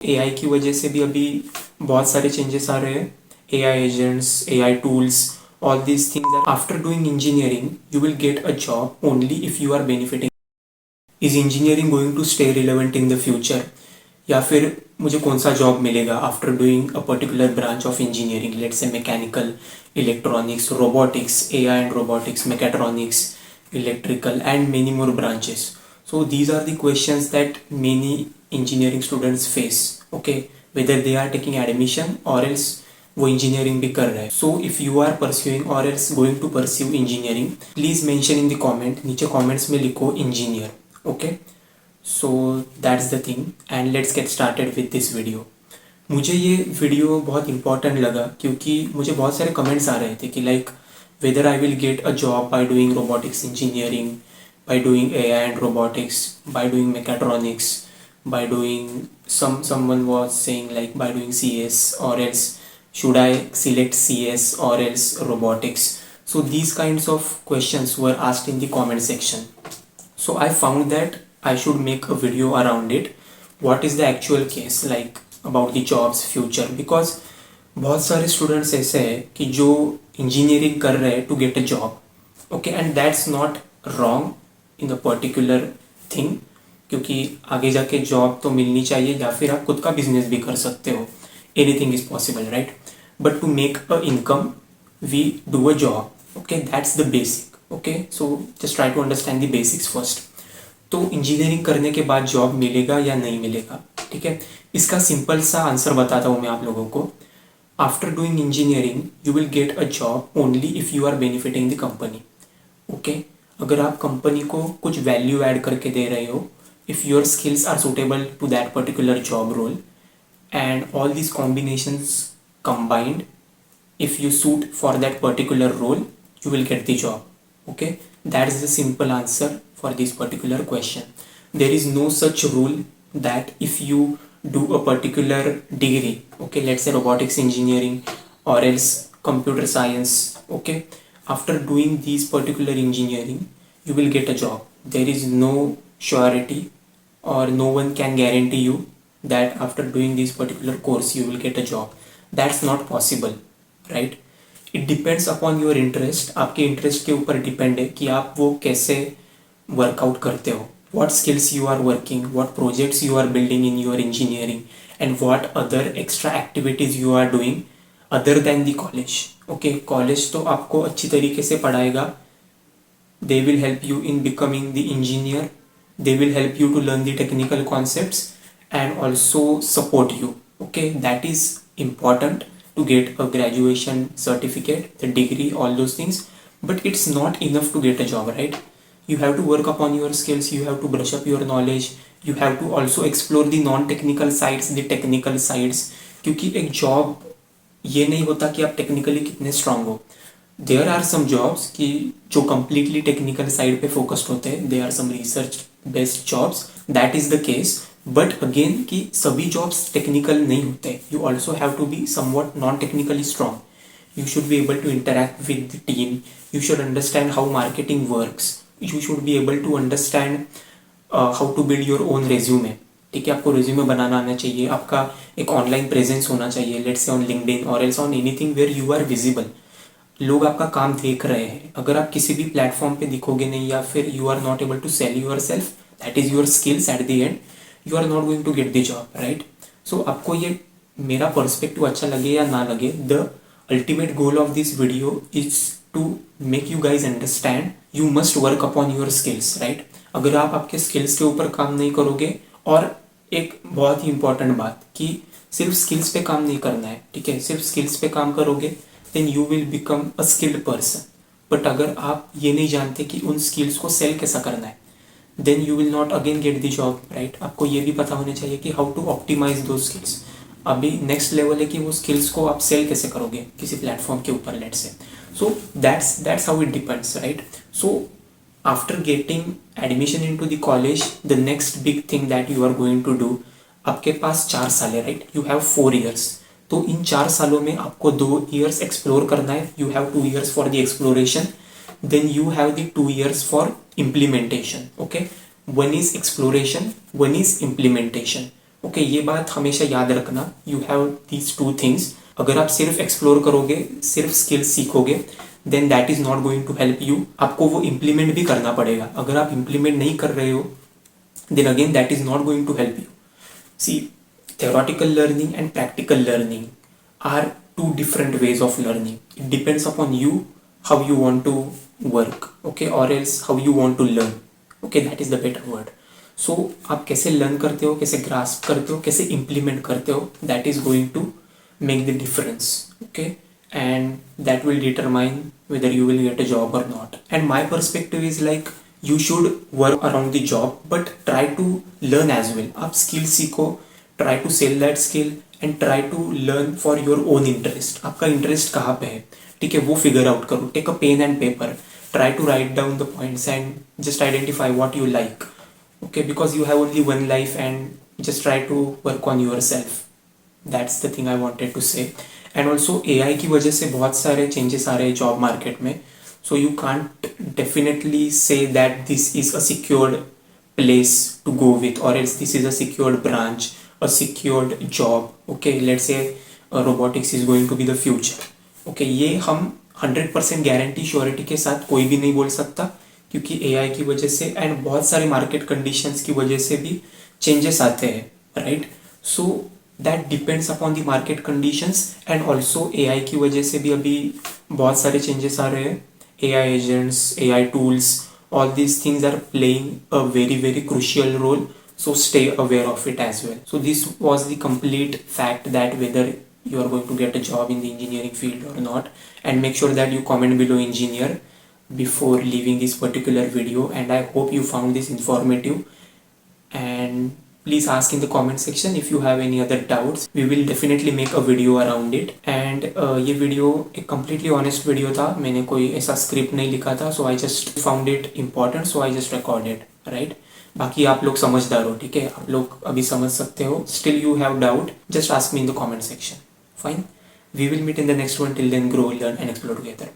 AI की वजह से भी अभी बहुत सारे चेंजेस आ रहे हैं. AI agents, AI tools, all these things that after doing engineering you will get a job only if you are benefiting. Is engineering going to stay relevant in the future? या फिर मुझे कौन सा job मिलेगा after doing a particular branch of engineering, let's say mechanical, electronics, robotics, AI and robotics, mechatronics, electrical and many more branches. So these are the questions that many engineering students face. Okay, whether they are taking admission or else वो engineering भी कर रहे हैं. So if you are pursuing or else going to pursue engineering, please mention in the comment, नीचे comments में लिखो engineer. Okay, so that's the thing and let's get started with this video. मुझे ये video बहुत important लगा क्योंकि मुझे बहुत सारे कमेंट्स आ रहे थे कि like whether I will get a job by doing robotics engineering, by doing AI and robotics, by doing mechatronics, by doing someone was saying like by doing CS, or else should I select CS or else robotics. So these kinds of questions were asked in the comment section. So I found that I should make a video around it. What is the actual case like about the jobs future, because बहुत सारे students ऐसे हैं कि जो engineering कर रहे हैं to get a job. Okay, and that's not wrong in the particular thing, क्योंकि आगे जाके जॉब तो मिलनी चाहिए या फिर आप खुद का बिजनेस भी कर सकते हो. Anything is possible, right? But to make a income we do a job. Okay, that's the basic. Okay, so just try to understand the basics first. तो इंजीनियरिंग करने के बाद जॉब मिलेगा या नहीं मिलेगा? ठीक है, इसका सिंपल सा आंसर बताता हूँ मैं आप लोगों को. After doing engineering, you will get a job only if you are benefiting the company. Okay? अगर आप कंपनी को कुछ वैल्यू ऐड करके दे रहे हो, if your skills are suitable to that particular job role and all these combinations combined, if you suit for that particular role, you will get the job. Okay? That is the simple answer for this particular question. There is no such rule that if you do a particular degree, okay, let's say robotics engineering or else computer science, okay, after doing these particular engineering you will get a job. There is no surety or no one can guarantee you that after doing this particular course you will get a job. That's not possible, right? It depends upon your interest. आपके interest के ऊपर depend है कि आप वो कैसे workout करते हो, what skills you are working, what projects you are building in your engineering, and what other extra activities you are doing other than the college. Okay, college तो आपको अच्छी तरीके से पढ़ाएगा. They will help you in becoming the engineer. They will help you to learn the technical concepts and also support you. Okay, that is important to get a graduation certificate, the degree, all those things. But it's not enough to get a job, right? You have to work upon your skills, you have to brush up your knowledge, you have to also explore the non-technical sides, the technical sides. क्योंकि एक job ये नहीं होता कि आप technically कितने strong हो. There are some jobs कि जो कम्प्लीटली टेक्निकल साइड पे फोकस्ड होते हैं. There are some research based jobs, that is the case. But again कि सभी जॉब्स टेक्निकल नहीं होते. You also have to be somewhat non technically strong. You should be able to interact with the team. You should understand how marketing works. You should be able to understand how to build your own resume. ठीक है, आपको resume बनाना आना चाहिए. आपका एक online presence होना चाहिए, let's say on LinkedIn or else on anything where you are visible. लोग आपका काम देख रहे हैं. अगर आप किसी भी प्लेटफॉर्म पे दिखोगे नहीं या फिर you are not able to sell yourself, that is your skills at the end, you are not going to get the job, right? So आपको ये मेरा पर्सपेक्टिव अच्छा लगे या ना लगे, the ultimate goal of this video is to make you guys understand you must work upon your skills, right? अगर आप आपके skills के ऊपर काम नहीं करोगे, और एक बहुत ही important बात कि सिर्फ skills पे काम नहीं करना है, ठीक है? सिर्फ skills पे काम करोगे then you will become a skilled person. but अगर आप ये नहीं जानते कि उन skills को sell कैसा करना है, then you will not again get the job, right? आपको ये भी पता होना चाहिए कि how to optimize those skills. अभी नेक्स्ट लेवल है कि वो स्किल्स को आप सेल कैसे करोगे किसी प्लेटफॉर्म के ऊपर, let's say. So that's how it depends, right? So after getting admission into the college, the next big thing that you are going to do, आपके पास 4 साल है, राइट? You have 4 years. तो इन 4 सालों में आपको 2 years एक्सप्लोर करना है. You have 2 years for the exploration, then you have the 2 years for implementation. Okay, one is exploration, one is implementation. Okay ये बात हमेशा याद रखना, you have these two things. अगर आप सिर्फ एक्सप्लोर करोगे, सिर्फ स्किल्स सीखोगे, then that is not going to help you. आपको वो इम्प्लीमेंट भी करना पड़ेगा. अगर आप इम्प्लीमेंट नहीं कर रहे हो, then again that is not going to help you. See, theoretical learning and practical learning are two different ways of learning. It depends upon you how you want to work, okay, or else how you want to learn. Okay, that is the better word. So आप कैसे learn करते हो, कैसे grasp करते हो, कैसे implement करते हो, that is going to make the difference. Okay, and that will determine whether you will get a job or not. And my perspective is like, you should work around the job but try to learn as well. आप skill सीखो, try to sell that skill and try to learn for your own interest. आपका interest कहाँ पे है, ठीक है, वो figure out करो. Take a pen and paper, try to write down the points and just identify what you like. Okay, because you have only one life and just try to work on yourself. That's the thing I wanted to say. And also AI की वजह से बहुत सारे changes आ रहे हैं job market में. So you can't definitely say that this is a secured place to go with, or else this is a secured branch, a secured job. Okay, let's say robotics is going to be the future. Okay, ये हम 100% guarantee surety के साथ कोई भी नहीं बोल सकता, क्योंकि AI की वजह से एंड बहुत सारे मार्केट कंडीशंस की वजह से भी चेंजेस आते हैं, right. So that depends upon the market conditions. And also AI की वजह से भी अभी बहुत सारे चेंजेस आ रहे हैं. AI agents, AI tools, all these things are playing a very, very crucial role. So stay aware of it as well. So this was the complete fact that whether you are going to get a job in the engineering field or not. And make sure that you comment below engineer before leaving this particular video. And I hope you found this informative. And please ask in the comment section if you have any other doubts. We will definitely make a video around it. And ये video एक completely honest video था. मैंने कोई ऐसा script नहीं लिखा था. So I just found it important, so I just recorded, right? बाकी आप लोग समझदार हो, ठीक है, आप लोग अभी समझ सकते हो. Still you have doubt, just ask me in the comment section. Fine. We will meet in the next one. Till then, grow, learn and explore together.